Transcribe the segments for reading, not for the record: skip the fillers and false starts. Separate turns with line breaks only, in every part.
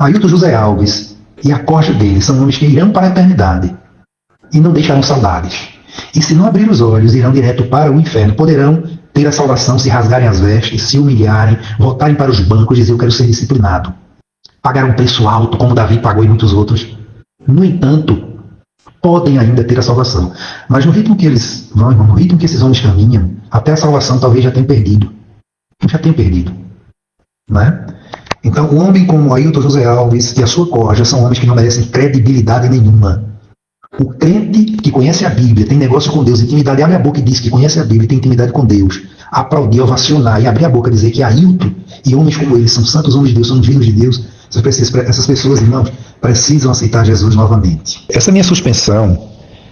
Ailton José Alves e a corja dele são homens que irão para a eternidade e não deixarão saudades. E se não abrir os olhos, irão direto para o inferno. Poderão ter a salvação se rasgarem as vestes, se humilharem, voltarem para os bancos e dizer: eu quero ser disciplinado. Pagar um preço alto, como Davi pagou e muitos outros. No entanto, podem ainda ter a salvação. Mas no ritmo que eles vão, irmão, no ritmo que esses homens caminham, até a salvação talvez já tenham perdido. Já tenham perdido. Né? Então, um homem como Ailton José Alves e a sua corja são homens que não merecem credibilidade nenhuma. O crente que conhece a Bíblia, tem negócio com Deus, intimidade, abre a boca e diz que conhece a Bíblia e tem intimidade com Deus, aplaudir, ovacionar e abrir a boca e dizer que Ailton e homens como eles são santos homens de Deus, são filhos de Deus, essas pessoas, irmãos, precisam aceitar Jesus novamente.
Essa minha suspensão,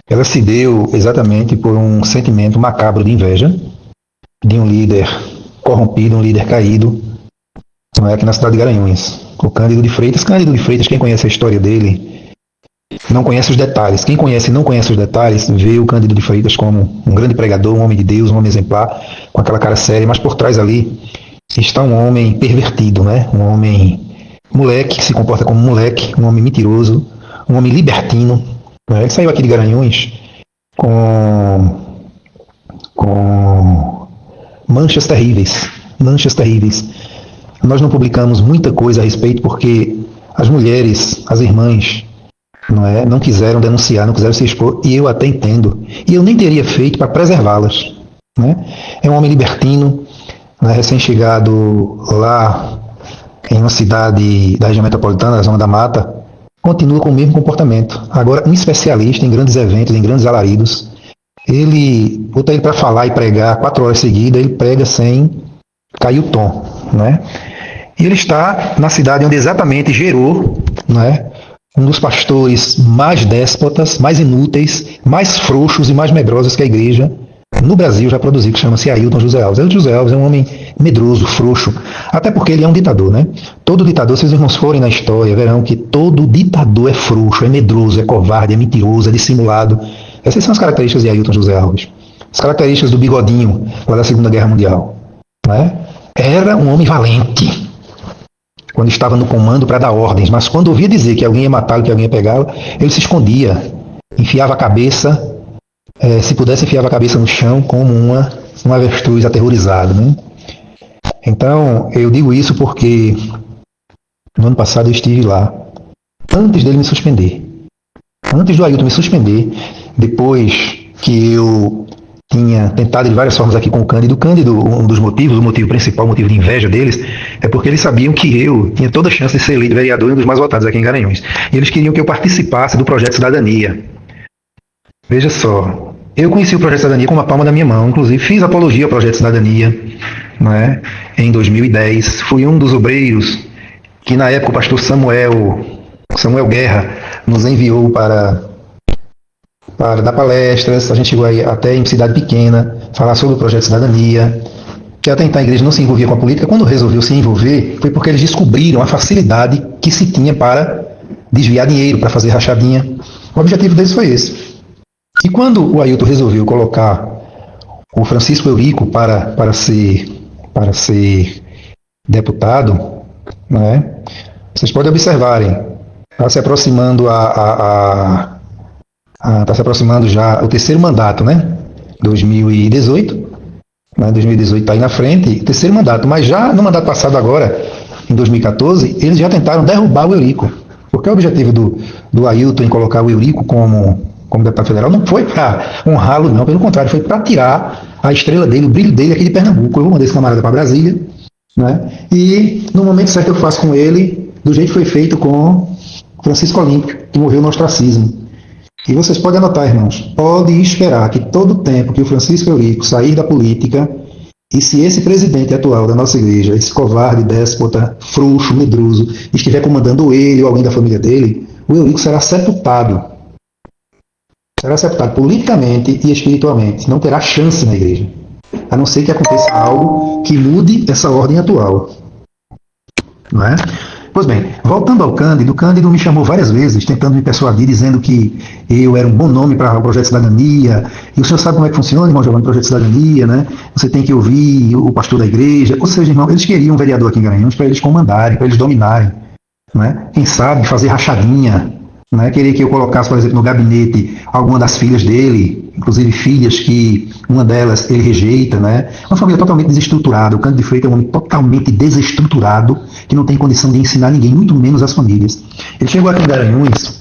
ela se deu exatamente por um sentimento macabro de inveja de um líder corrompido, um líder caído, não é, aqui na cidade de Garanhuns, o Cândido de Freitas. Cândido de Freitas, quem conhece a história dele, não conhece os detalhes. Quem conhece e não conhece os detalhes, vê o Cândido de Freitas como um grande pregador, um homem de Deus, um homem exemplar, com aquela cara séria, mas por trás ali está um homem pervertido, né? Um homem moleque, que se comporta como moleque, um homem mentiroso, um homem libertino. Né? Ele saiu aqui de Garanhuns com manchas terríveis. Nós não publicamos muita coisa a respeito porque as mulheres, as irmãs, não quiseram denunciar, não quiseram se expor, e eu até entendo. E eu nem teria feito para preservá-las. Né? É um homem libertino, né, recém-chegado lá em uma cidade da região metropolitana, da Zona da Mata, continua com o mesmo comportamento. Agora, um especialista em grandes eventos, em grandes alaridos, botar ele para falar e pregar 4 horas seguidas, ele prega sem cair o tom. Né? E ele está na cidade onde exatamente gerou, né, um dos pastores mais déspotas, mais inúteis, mais frouxos e mais medrosos que a igreja no Brasil já produziu, que chama-se Ailton José Alves. Ailton José Alves é um homem medroso, frouxo, até porque ele é um ditador, né? Todo ditador, se os irmãos forem na história, verão que todo ditador é frouxo, é medroso, é covarde, é mentiroso, é dissimulado. Essas são as características de Ailton José Alves. As características do bigodinho, lá da Segunda Guerra Mundial. Né? Era um homem valente quando estava no comando para dar ordens, mas quando ouvia dizer que alguém ia matá-lo, que alguém ia pegá-lo, ele se escondia, enfiava a cabeça, se pudesse enfiava a cabeça no chão como uma avestruz aterrorizado. Né? Então, eu digo isso porque no ano passado eu estive lá, antes dele me suspender, antes do Ailton me suspender, depois que eu tinha tentado de várias formas aqui com o Cândido. O Cândido, um dos motivos, o motivo principal, o motivo de inveja deles, é porque eles sabiam que eu tinha toda a chance de ser eleito vereador e um dos mais votados aqui em Garanhuns. E eles queriam que eu participasse do Projeto Cidadania. Veja só, eu conheci o Projeto Cidadania com uma palma da minha mão, inclusive fiz apologia ao Projeto Cidadania, né, em 2010. Fui um dos obreiros que na época o pastor Samuel Guerra nos enviou para dar palestras. A gente chegou aí até em cidade pequena, falar sobre o Projeto Cidadania, que até então a igreja não se envolvia com a política. Quando resolveu se envolver, foi porque eles descobriram a facilidade que se tinha para desviar dinheiro, para fazer rachadinha. O objetivo deles foi esse. E quando o Ailton resolveu colocar o Francisco Eurico para ser deputado, né, vocês podem observarem, está se aproximando está se aproximando já o terceiro mandato, né? 2018. Né? 2018 está aí na frente, terceiro mandato. Mas já no mandato passado agora, em 2014, eles já tentaram derrubar o Eurico. Porque o objetivo do Ailton em colocar o Eurico como deputado federal não foi para honrá-lo, não. Pelo contrário, foi para tirar a estrela dele, o brilho dele aqui de Pernambuco. Eu vou mandar esse camarada para Brasília. Né? E no momento certo eu faço com ele, do jeito que foi feito com Francisco Olímpio, que morreu no ostracismo. E vocês podem anotar, irmãos, pode esperar que todo o tempo que o Francisco Eurico sair da política, e se esse presidente atual da nossa igreja, esse covarde, déspota, frouxo, medroso, estiver comandando ele ou alguém da família dele, o Eurico será sepultado. Será sepultado politicamente e espiritualmente. Não terá chance na igreja. A não ser que aconteça algo que mude essa ordem atual. Não é? Pois bem, voltando ao Cândido, o Cândido me chamou várias vezes, tentando me persuadir, dizendo que eu era um bom nome para o Projeto Cidadania. E o senhor sabe como é que funciona, irmão Giovanni, o Projeto Cidadania, né? Você tem que ouvir o pastor da igreja. Ou seja, irmão, eles queriam um vereador aqui em Garanhuns para eles comandarem, para eles dominarem. né? Quem sabe fazer rachadinha, né? Querer que eu colocasse, por exemplo, no gabinete alguma das filhas dele, inclusive filhas que uma delas ele rejeita, né? Uma família totalmente desestruturada. O Cândido de Freitas é um homem totalmente desestruturado, que não tem condição de ensinar ninguém, muito menos as famílias. Ele chegou aqui em Garanhuns,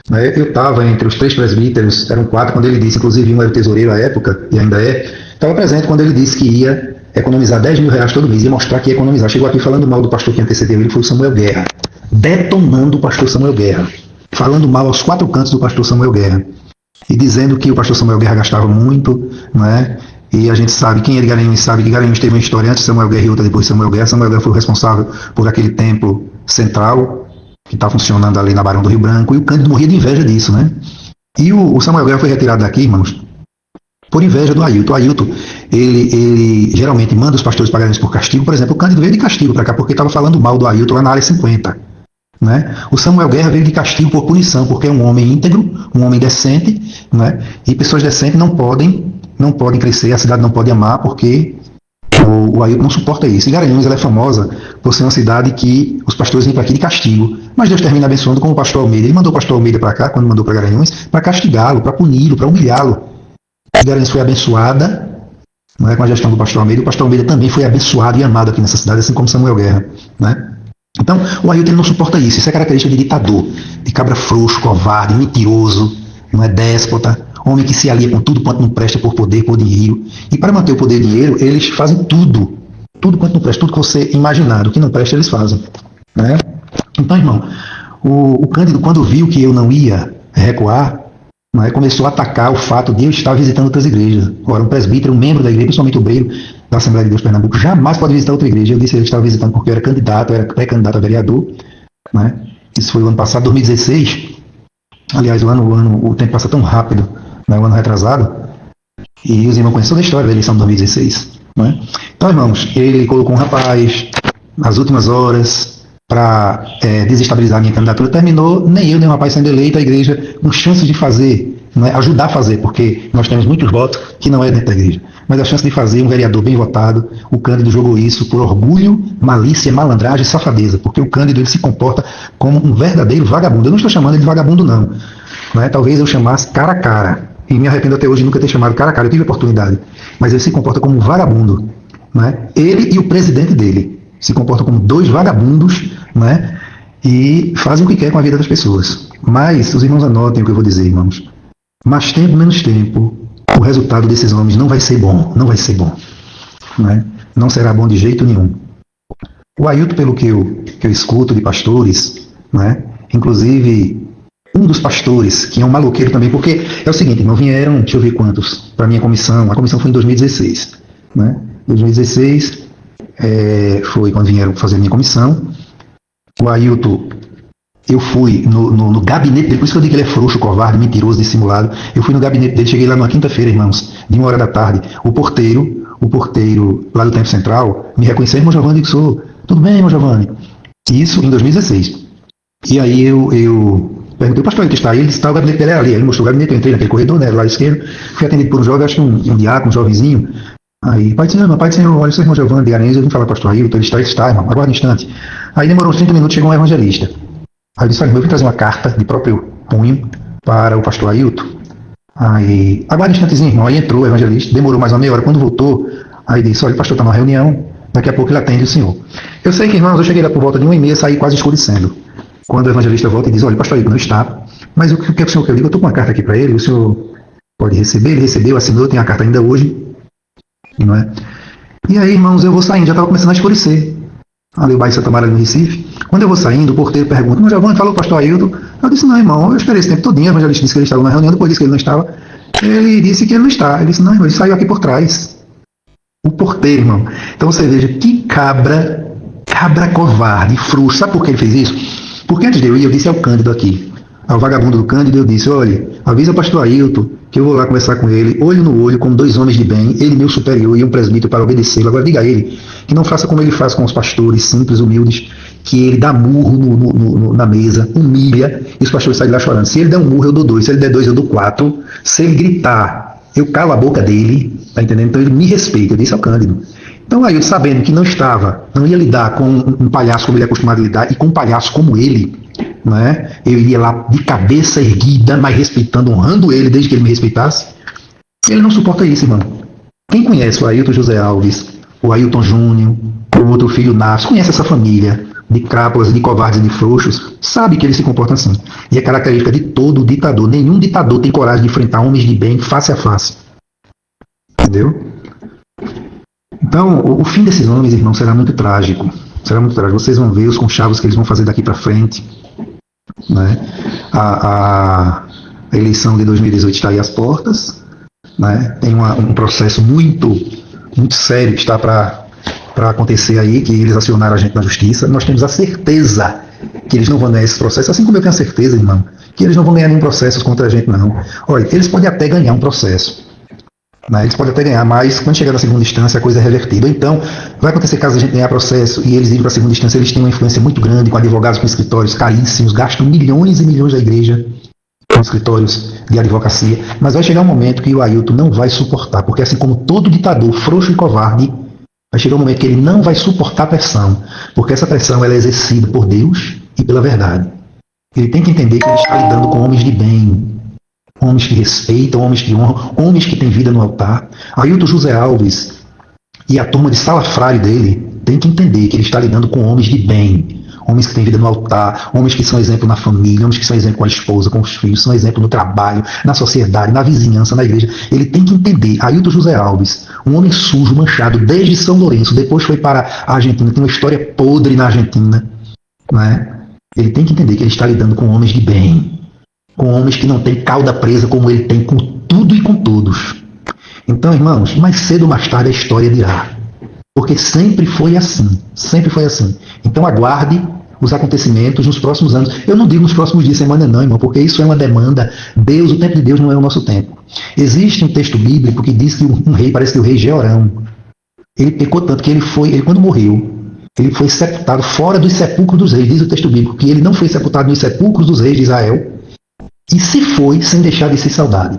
né? Eu estava entre os 3 presbíteros, eram 4 quando ele disse, inclusive um era o tesoureiro à época, e ainda é, estava presente quando ele disse que ia economizar R$10.000 todo mês, ia mostrar que ia economizar. Chegou aqui falando mal do pastor que antecedeu ele, foi o Samuel Guerra, detonando o pastor Samuel Guerra, falando mal aos 4 cantos do pastor Samuel Guerra, e dizendo que o pastor Samuel Guerra gastava muito, né? E a gente sabe, quem é de Garanhuns sabe que Garanhuns teve uma história antes de Samuel Guerra e outra depois de Samuel Guerra. Samuel Guerra foi o responsável por aquele templo central que está funcionando ali na Barão do Rio Branco, e o Cândido morria de inveja disso, né? E o Samuel Guerra foi retirado daqui, irmãos, por inveja do Ailton. O Ailton, ele geralmente manda os pastores para Garanhuns por castigo. Por exemplo, o Cândido veio de castigo para cá porque estava falando mal do Ailton lá na área 50. Né? O Samuel Guerra veio de castigo por punição, porque é um homem íntegro, um homem decente, né? E pessoas decentes não podem crescer, a cidade não pode amar, porque o Ailton não suporta isso. E Garanhuns ela é famosa por ser uma cidade que os pastores vêm para aqui de castigo, mas Deus termina abençoando com o pastor Almeida. Ele mandou o pastor Almeida para cá, quando mandou para Garanhuns, para castigá-lo, para puni-lo, para humilhá-lo. Garanhuns foi abençoada, não é, com a gestão do pastor Almeida. O pastor Almeida também foi abençoado e amado aqui nessa cidade, assim como Samuel Guerra, né? Então, o Ailton não suporta isso. Isso é característica de ditador, de cabra frouxo, covarde, mentiroso, não é, déspota, homem que se alia com tudo quanto não presta por poder, por dinheiro. E para manter o poder e o dinheiro, eles fazem tudo quanto não presta, tudo que você imaginar, o que não presta eles fazem, né? Então, irmão, o Cândido, quando viu que eu não ia recuar, né, começou a atacar o fato de eu estar visitando outras igrejas. Ora, um presbítero, um membro da igreja, principalmente obreiro da Assembleia de Deus Pernambuco, jamais pode visitar outra igreja. Eu disse que ele estava visitando porque eu era candidato, eu era pré-candidato a vereador, né? Isso foi o ano passado, 2016. Aliás, o tempo passa tão rápido, né, o ano retrasado. E os irmãos conhecem toda a história da eleição de 2016. Né? Então, irmãos, ele colocou um rapaz nas últimas horas para desestabilizar a minha candidatura. Terminou, nem eu nem o rapaz sendo eleito, a igreja com chances de fazer, né, ajudar a fazer, porque nós temos muitos votos que não é dentro da igreja. Mas a chance de fazer um vereador bem votado, o Cândido jogou isso por orgulho, malícia, malandragem e safadeza, porque o Cândido ele se comporta como um verdadeiro vagabundo. Eu não estou chamando ele de vagabundo, não. Né? Talvez eu chamasse cara a cara, e me arrependo até hoje de nunca ter chamado cara a cara, eu tive a oportunidade, mas ele se comporta como um vagabundo. Né? Ele e o presidente dele se comportam como 2 vagabundos, né? E fazem o que quer com a vida das pessoas. Mas os irmãos anotem o que eu vou dizer, irmãos. Mais tempo, menos tempo, o resultado desses homens não vai ser bom, não vai ser bom, né? Não será bom de jeito nenhum. O Ailton, pelo que eu escuto de pastores, né? Inclusive um dos pastores, que é um maloqueiro também, porque é o seguinte, irmão, vieram, deixa eu ver quantos, para a minha comissão. A comissão foi em 2016, né? 2016 foi quando vieram fazer a minha comissão. O Ailton, eu fui no gabinete dele, por isso que eu digo que ele é frouxo, covarde, mentiroso, dissimulado. Eu fui no gabinete dele, cheguei lá numa quinta-feira, irmãos, de 1h da tarde. O porteiro lá do Templo Central me reconheceu: irmão Giovanni, que sou. Tudo bem, irmão Giovanni? Isso em 2016. E aí eu perguntei: o pastor, que está aí? Ele disse: tá, o gabinete dele era ali. Aí ele mostrou o gabinete, eu entrei naquele corredor, né, do lado esquerdo, fui atendido por um jovem, acho que um diácono, um jovenzinho. Aí, pai do Senhor, olha, seu irmão Giovanni de Garanhuns, eu vim falar com o pastor Ailton, ele está, irmão, aguarda um instante. Aí demorou uns 30 minutos, chegou um evangelista. Aí eu disse: eu vim trazer uma carta de próprio punho para o pastor Ailton. Aí, aguarda um instantezinho, irmão. Aí entrou o evangelista, demorou mais uma meia hora. Quando voltou, aí disse: olha, o pastor está numa reunião, daqui a pouco ele atende o senhor. Eu sei que, irmãos, eu cheguei lá por volta de 1h30, saí quase escurecendo. Quando o evangelista volta e diz: olha, o pastor Ailton não está, mas o que o senhor quer? Eu digo: eu estou com uma carta aqui para ele, o senhor pode receber. Ele recebeu, assinou, tem a carta ainda hoje, não é? E aí, irmãos, eu vou saindo, já estava começando a escurecer. Ali o bairro Santa Maria no Recife. Quando eu vou saindo, o porteiro pergunta: irmão Giovanni, falou o pastor Ailton? Eu disse: não, irmão, eu esperei esse tempo todinho. O evangelista disse que ele estava na reunião, depois disse que ele não estava. Ele disse que ele não está. Ele disse: não, irmão, ele saiu aqui por trás. O porteiro, irmão. Então você veja que cabra covarde, frouxo. Sabe por que ele fez isso? Porque antes de eu ir, eu disse ao Cândido aqui, ao vagabundo do Cândido, eu disse: olha, avisa o pastor Ailton que eu vou lá conversar com ele, olho no olho, como 2 homens de bem, ele meu superior e um presbítero para obedecê-lo. Agora diga a ele que não faça como ele faz com os pastores simples, humildes, que ele dá murro na mesa, humilha, e os pastores saem de lá chorando. Se ele der um murro, eu dou 2, se ele der 2, eu dou 4, se ele gritar, eu calo a boca dele, tá entendendo? Então ele me respeita. Eu disse ao Cândido Então Ailton, sabendo que não ia lidar com um palhaço como ele é acostumado a lidar, e com um palhaço como ele, né? Eu iria lá de cabeça erguida, mas respeitando, honrando ele desde que ele me respeitasse. Ele não suporta isso, irmão. Quem conhece o Ailton José Alves, o Ailton Júnior, o outro filho Narcio, conhece essa família de crápulas, de covardes e de frouxos, sabe que ele se comporta assim. E é característica de todo ditador. Nenhum ditador tem coragem de enfrentar homens de bem face a face. Entendeu? Então, o fim desses homens, irmão, será muito trágico. Será muito trágico. Vocês vão ver os conchavos que eles vão fazer daqui para frente. Né? A eleição de 2018 está aí às portas. Né? Tem um processo muito sério que está para acontecer aí, que eles acionaram a gente na justiça. Nós temos a certeza que eles não vão ganhar esse processo, assim como eu tenho a certeza, irmão, que eles não vão ganhar nenhum processo contra a gente, não. Olha, eles podem até ganhar um processo. Né? Eles podem até ganhar, mas quando chegar na segunda instância a coisa é revertida. Então, vai acontecer caso a gente ganhar processo e eles irem para a segunda instância, eles têm uma influência muito grande com advogados, com escritórios caríssimos, gastam milhões e milhões da igreja com escritórios de advocacia, mas vai chegar um momento que o Ailton não vai suportar, porque assim como todo ditador frouxo e covarde, vai chegar um momento que ele não vai suportar a pressão, porque essa pressão ela é exercida por Deus e pela verdade. Ele tem que entender que ele está lidando com homens de bem, homens que respeitam, homens que honram, homens que têm vida no altar. Ailton José Alves e a turma de salafrário dele tem que entender que ele está lidando com homens de bem, homens que têm vida no altar, homens que são exemplo na família, homens que são exemplo com a esposa, com os filhos, são exemplo no trabalho, na sociedade, na vizinhança, na igreja. Ele tem que entender. Ailton José Alves, um homem sujo, manchado desde São Lourenço, depois foi para a Argentina, tem uma história podre na Argentina, né? Ele tem que entender que ele está lidando com homens de bem, com homens que não têm cauda presa como ele tem com tudo e com todos. Então, irmãos, mais cedo ou mais tarde a história dirá. Porque sempre foi assim. Sempre foi assim. Então aguarde os acontecimentos nos próximos anos. Eu não digo nos próximos dias, semana não, irmão, porque isso é uma demanda. Deus, o tempo de Deus não é o nosso tempo. Existe um texto bíblico que diz que um rei, parece que o rei Jeorão, ele pecou tanto que ele quando morreu, ele foi sepultado fora dos sepulcros dos reis. Diz o texto bíblico que ele não foi sepultado nos sepulcros dos reis de Israel, e se foi sem deixar de ser saudade.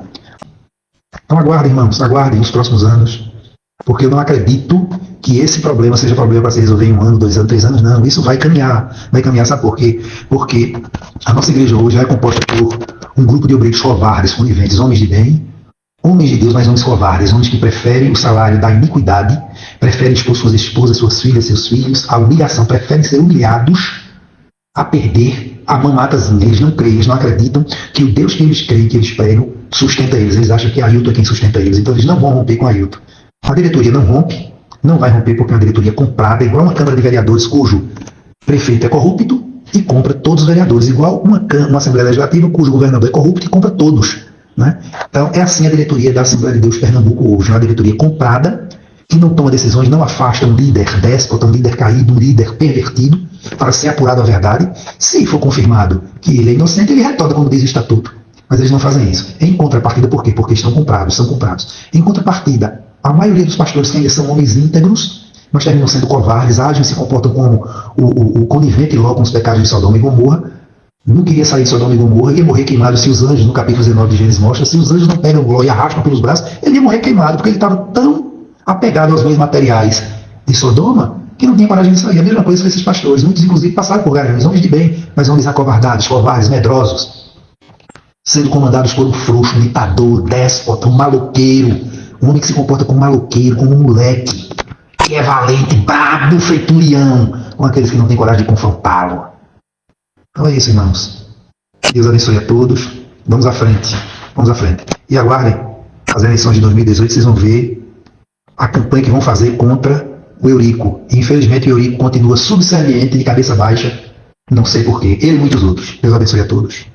Então aguardem, irmãos, aguardem os próximos anos, porque eu não acredito que esse problema seja problema para se resolver em 1 ano, 2 anos, 3 anos, não. Isso vai caminhar, sabe por quê? Porque a nossa igreja hoje é composta por um grupo de obreiros covardes, coniventes, homens de bem, homens de Deus, mas homens covardes, homens que preferem o salário da iniquidade, preferem expor suas esposas, suas filhas, seus filhos, à humilhação, preferem ser humilhados a perder a mamatazinha. Eles não creem, eles não acreditam que o Deus que eles creem, que eles pregam, sustenta eles. Eles acham que Ailton é quem sustenta eles. Então eles não vão romper com Ailton. A diretoria não rompe, não vai romper porque é uma diretoria comprada, igual uma Câmara de Vereadores cujo prefeito é corrupto e compra todos os vereadores, igual uma Assembleia Legislativa cujo governador é corrupto e compra todos. Né? Então é assim a diretoria da Assembleia de Deus Pernambuco hoje, uma diretoria comprada, que não toma decisões, não afasta um líder déspota, um líder caído, um líder pervertido, para ser apurado a verdade. Se for confirmado que ele é inocente, ele retorna como diz o estatuto. Mas eles não fazem isso. Em contrapartida, por quê? Porque estão comprados, são comprados. Em contrapartida, a maioria dos pastores que ainda são homens íntegros, mas terminam sendo covardes, agem e se comportam como o conivente Ló com os pecados de Sodoma e Gomorra. Não queria sair de Sodoma e Gomorra, ia morrer queimado se os anjos, no capítulo 19 de Gênesis mostra, se os anjos não pegam Ló e arrastam pelos braços, ele ia morrer queimado, porque ele estava tão apegado aos bens materiais de Sodoma, que não tinha coragem de sair. A mesma coisa com esses pastores. Muitos, inclusive, passaram por garanhões, homens de bem, mas homens acovardados, covardes, medrosos, sendo comandados por um frouxo, um ditador, déspota, um maloqueiro, um homem que se comporta como um maloqueiro, como um moleque, que é valente, brabo, feito um leão, com aqueles que não têm coragem de confrontá-lo. Então é isso, irmãos. Deus abençoe a todos. Vamos à frente. Vamos à frente. E aguardem as eleições de 2018, vocês vão ver a campanha que vão fazer contra o Eurico. E, infelizmente, o Eurico continua subserviente, de cabeça baixa. Não sei porquê. Ele e muitos outros. Deus abençoe a todos.